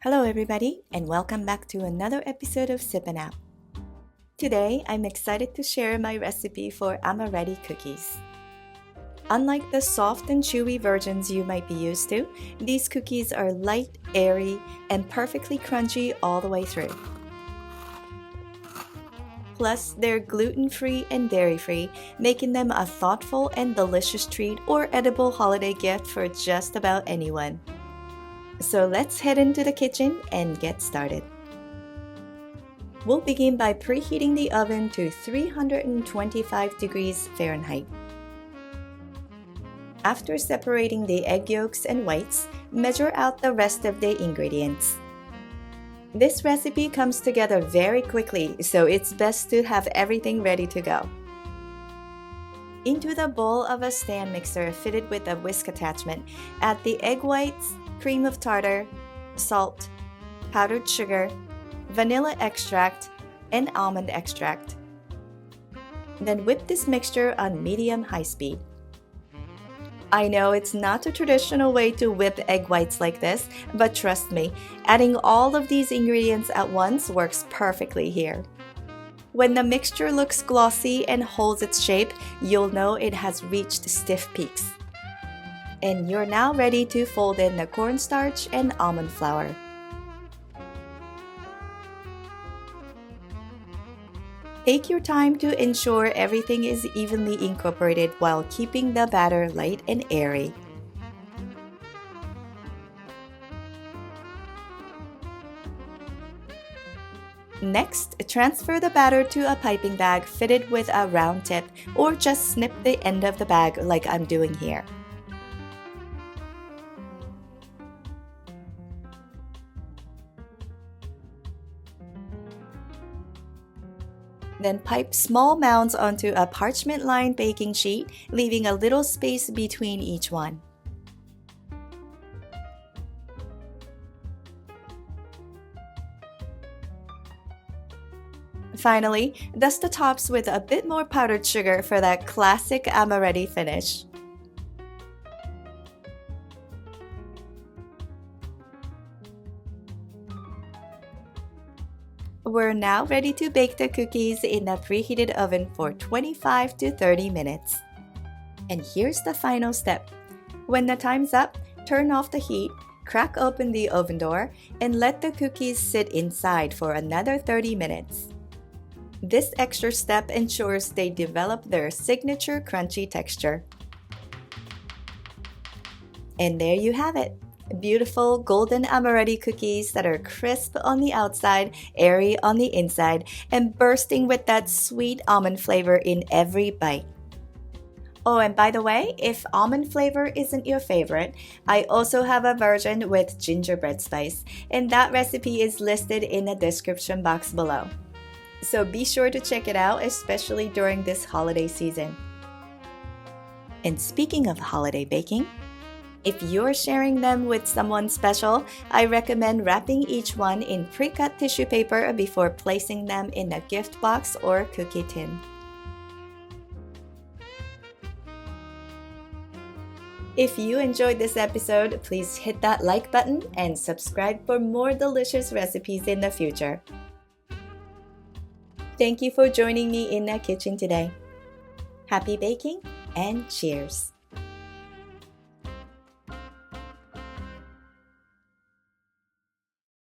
Hello everybody and welcome back to another episode of Sippin' Out. Today I'm excited to share my recipe for Amaretti cookies. Unlike the soft and chewy versions you might be used to, these cookies are light, airy, and perfectly crunchy all the way through. Plus, they're gluten-free and dairy-free, making them a thoughtful and delicious treat or edible holiday gift for just about anyone. So let's head into the kitchen and get started. We'll begin by preheating the oven to 325 degrees Fahrenheit. After separating the egg yolks and whites, measure out the rest of the ingredients. This recipe comes together very quickly, so it's best to have everything ready to go. Into the bowl of a stand mixer fitted with a whisk attachment, add the egg whites, cream of tartar, salt, powdered sugar, vanilla extract, and almond extract. Then whip this mixture on medium-high speed. I know it's not a traditional way to whip egg whites like this, but trust me, adding all of these ingredients at once works perfectly here. When the mixture looks glossy and holds its shape, you'll know it has reached stiff peaks. And you're now ready to fold in the cornstarch and almond flour. Take your time to ensure everything is evenly incorporated while keeping the batter light and airy. Next, transfer the batter to a piping bag fitted with a round tip, or just snip the end of the bag like I'm doing here. Then pipe small mounds onto a parchment-lined baking sheet, leaving a little space between each one. Finally, dust the tops with a bit more powdered sugar for that classic Amaretti finish. We're now ready to bake the cookies in the preheated oven for 25 to 30 minutes. And here's the final step. When the time's up, turn off the heat, crack open the oven door, and let the cookies sit inside for another 30 minutes. This extra step ensures they develop their signature crunchy texture. And there you have it. Beautiful golden Amaretti cookies that are crisp on the outside, airy on the inside, and bursting with that sweet almond flavor in every bite. Oh, and by the way, if almond flavor isn't your favorite, I also have a version with gingerbread spice, and that recipe is listed in the description box below. So be sure to check it out, especially during this holiday season. And speaking of holiday baking, if you're sharing them with someone special, I recommend wrapping each one in pre-cut tissue paper before placing them in a gift box or cookie tin. If you enjoyed this episode, please hit that like button and subscribe for more delicious recipes in the future. Thank you for joining me in the kitchen today. Happy baking and cheers!